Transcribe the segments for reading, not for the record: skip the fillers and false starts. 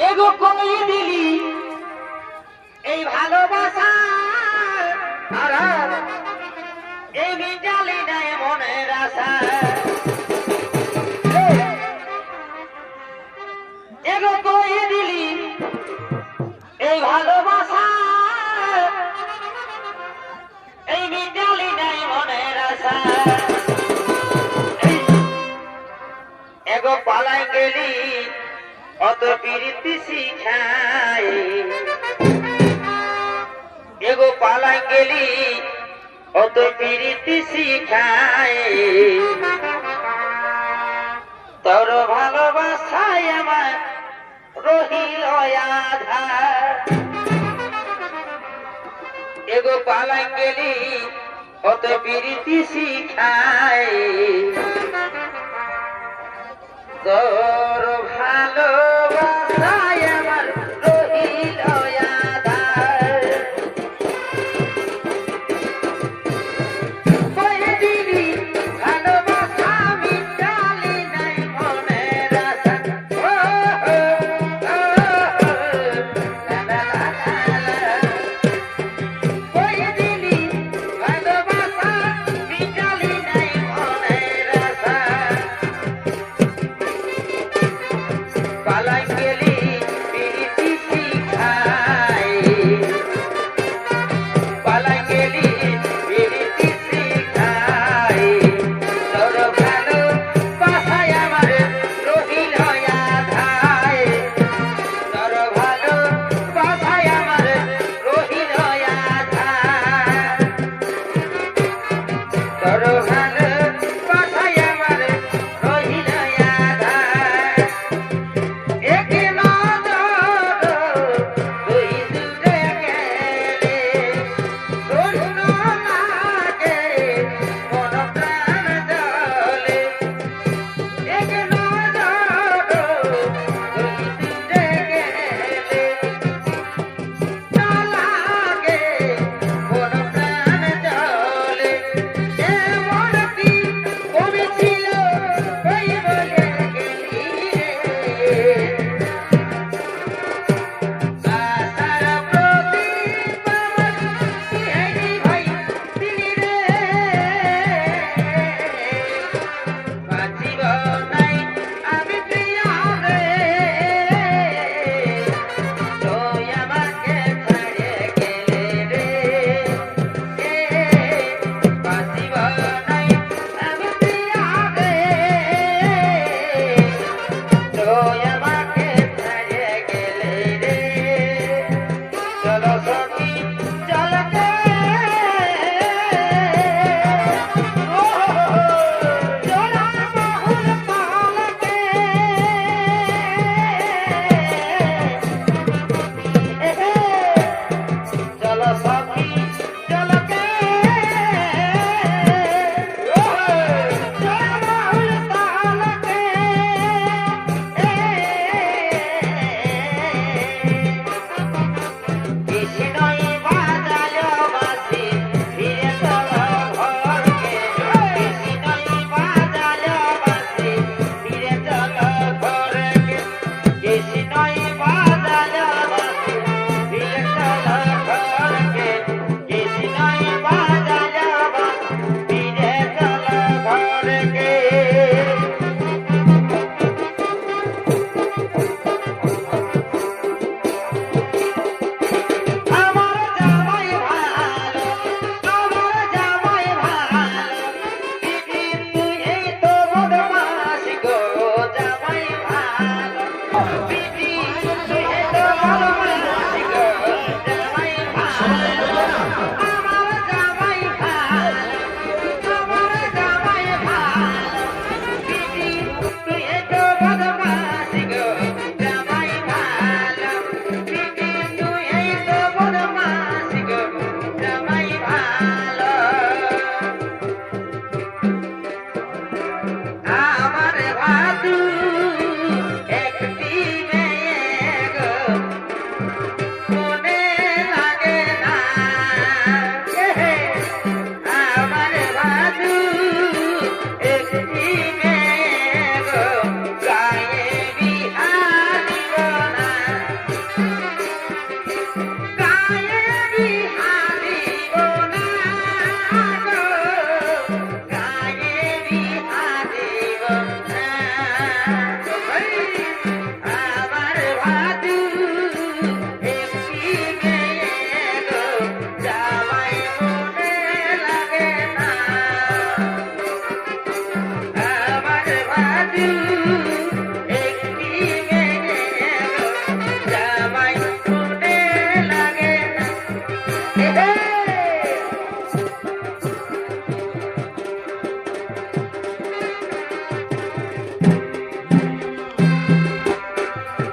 এগো কই দিলি এই ভালোবাসা আর এই মিটালি নাই মনের আশা। এগো কই দিলি এই ভালোবাসা এই মিটালি নাই মনের আশা। এগো পালাই গেলি অত প্রীতি শিখাই, এগো পালাই গেলি অত প্রীতি শিখাই। তোর ভালোবাসায় আমার রহিল আধার। এগো পালাই গেলি অত প্রীতি শিখাই। তোর ভালোবাসায় আমার রহিল আধার। কই দিলি ভালোবাসা মিটালি নাই মনের আশা। ও লা লা লা লা। কই দিলি ভালোবাসা মিটালি নাই মনের আশা।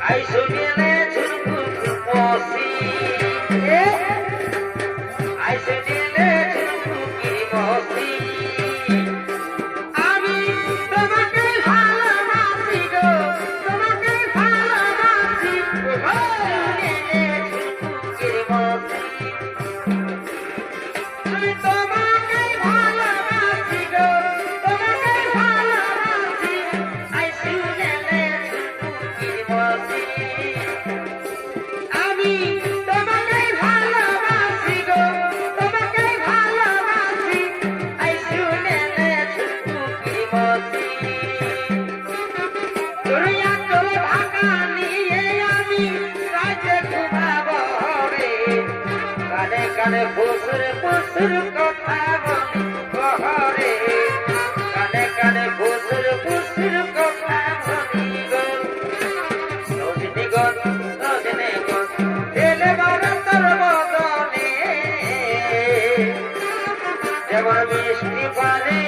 আইসো গেলে ঝুরকুক মসি আইসো গেলে ঝুরকুকি মসি আমি তোমাকে ভালোবাসি গো তোমাকে ভালোবাসি গেলে ঝুরকুকির মসি আমি তোমাকে ভালোবাসি গো তোমাকে ভালোবাসি আইসো গেলে ঝুরকুকির মসি আমি তোমাকে ভালোবাসি গো তোমাকে ভালোবাসি আইসো গেলে ঝুরকুকির মসি দুনিয়া চল ঢাকা নিয়ে আমি রাতে ঘুমাবো রে কানে কানে ফুসুর ফুসুর কথা বলি বহরে কানে কানে ফুসুর ফুসুর কথা বলি গো রজনী গো রজনী গো এলে বরন্তর বদনে যেমন মিষ্টি পানে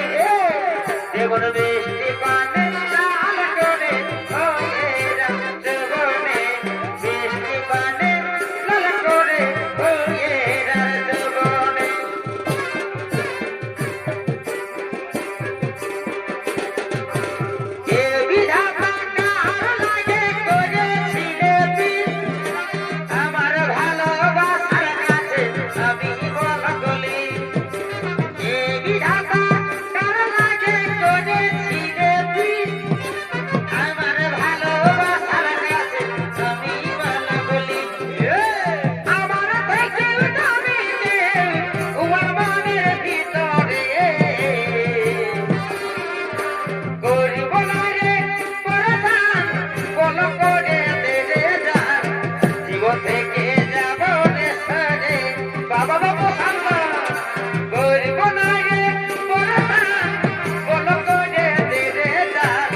যেমন মিষ্টি পানে লাল করে হয়ে রাজবনে মিষ্টি পানে লাল করে হয়ে রাজবনে এ বিধাতা কার লাগে করেছিলে বিন আমার ভালোবাসার কাছে আমি বলগলি এ বিধাতা কার লাগে করেছিলে বিন আমার ভালোবাসার কাছে আমি বলগলি আমার থেকে তুমি উয়ার মনের ভিতরে গরিব লাগে পরেশান বল করে দেরে যান জীবন থেকে যাব রে সরে বাবা বাবা সাম্মা গরিব লাগে পরেশান বল করে দেরে যান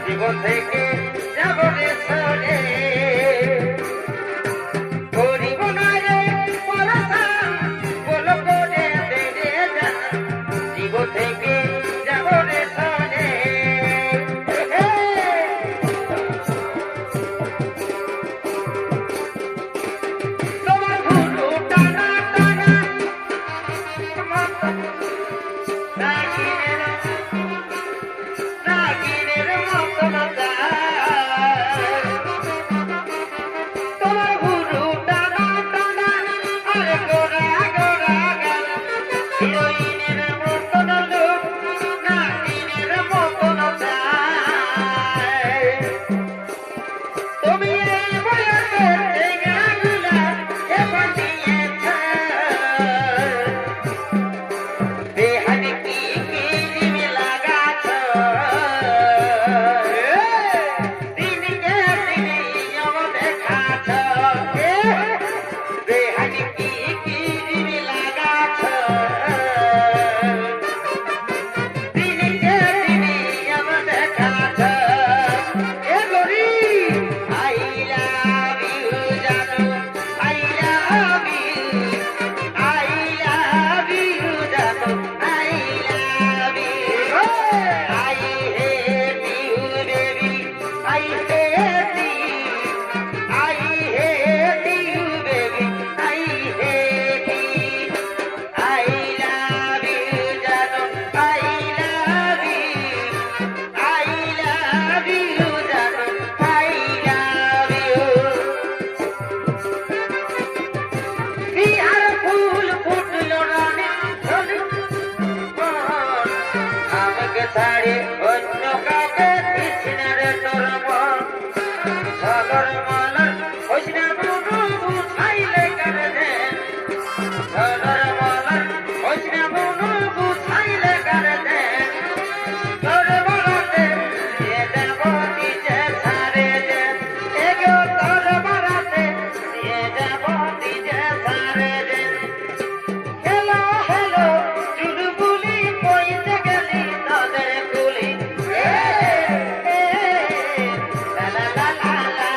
জীবন থেকে যাব রে সরে গরিব লাগে পরেশান বল করে দেরে যান জীবন থেকে যাব রে সরে তোমার ভুরু টানা টানা নাগিনের মতন তোমার ভুরু টানা টানা আরে গোরা গোরা গাল হিরোইনের মতন লোক নাগিনের মতন তুমি এই বয়সে টেঙ্গাগুলা এবার নিয়েছ বেহানি কি কিরিমি লাগাছ দিনকে দিনে ইয়ম দেখাছ বেহানি কি কিরিমি লাগাছ দিনকে দিনে ইয়ম দেখাছ এ গরি I love you জানো I love you I love you জানো I love you I hate you baby I hate you I hate you baby I hate you I love you জানো I love you I love you জানো I love you Bihar ফুল ফুটলো রানে আমাকে ছাড়ে অন্য কাউকে দিচ্ছি না রে তোর মন সদর মলার হইস না বুনু বুঝাইলে কারে দেন সদর মলার হইস না বুনু বুঝাইলে কারে দেন তোর বলাতে দিয়ে যাব নিজে ছাড়ে দেন এগো তোর বলাতে দিয়ে যাব নিজে ছাড়ে দেন হ্যালো হ্যালো চুলবুলি কইতে গেলি তোদের গুলি লা লা লা লা লা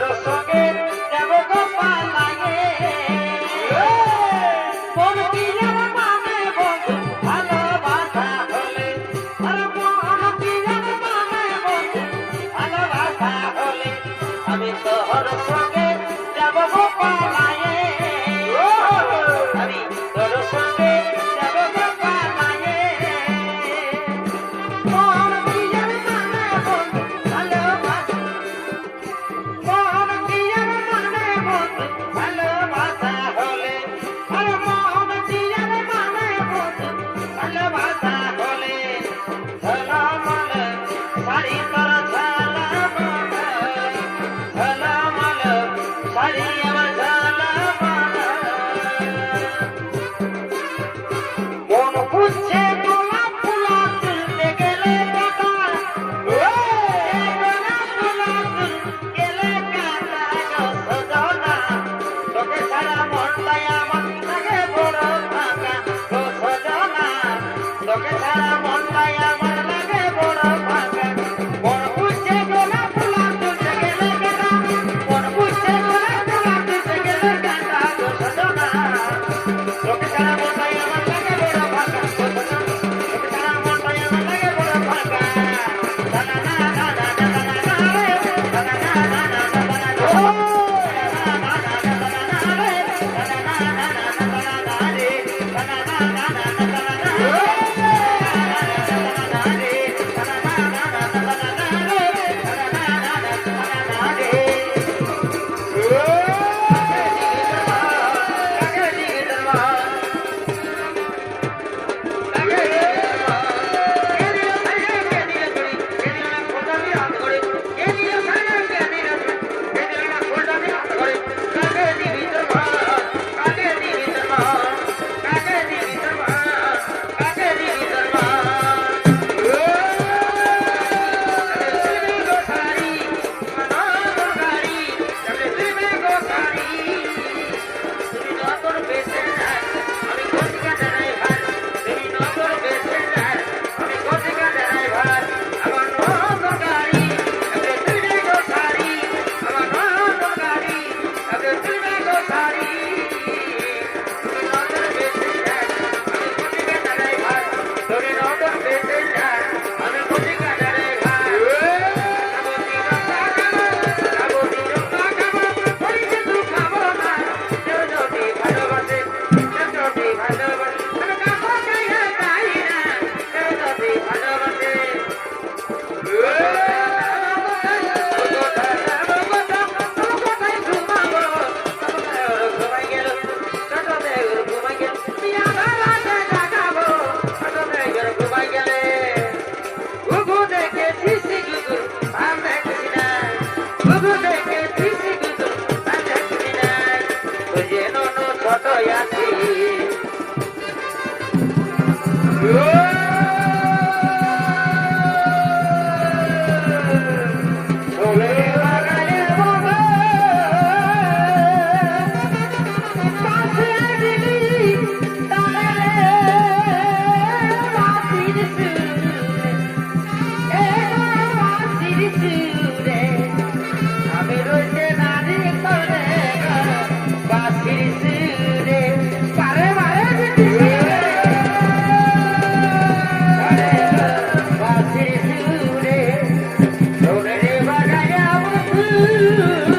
তোর সঙ্গে যাব গো পালায়ে মন পিয়ার মানে বন্ধু ভালোবাসা হলে আর মন পিয়ার মানে বন্ধু ভালোবাসা হলে আমি তোর সঙ্গে যাব গো পালায়ে আমি তোর সঙ্গে যাব গো পালায়ে মন পিয়ার মানে বন্ধু ভালোবাসা মন পিয়ার মানে বন্ধু ভালোবাসা হলে আর মন পিয়ার মানে বন্ধু ভালোবাসা হলে ঝলমল শাড়ি তোর ঝলমল ঝলমল শাড়ি আমার ঝলমল মন খুঁজছে গোলাপ ফুলা তুলতে গেলে কাটা গোলাপ ফুলা তুলতে গেলে কাটা গো সজনা তোকে ছাড়া মনটাই আমার লাগে বড় ফাঁকা গো সজনা তোকে ছাড়া মনটাই আমার লাগে বড় ফাঁকা মন খুঁজছে গোলাপ ফুলা তুলতে গেলে কাটা মন খুঁজছে গোলাপ ফুলা তুলতে গেলে কাটা গো সজনা তোকে ছাড়া মনটাই আমার লাগে বড় ফাঁকা গো সজনা তোকে ছাড়া মনটাই আমার লাগে বড় ফাঁকা না না না না না না না রে না না না না না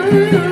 Ooh.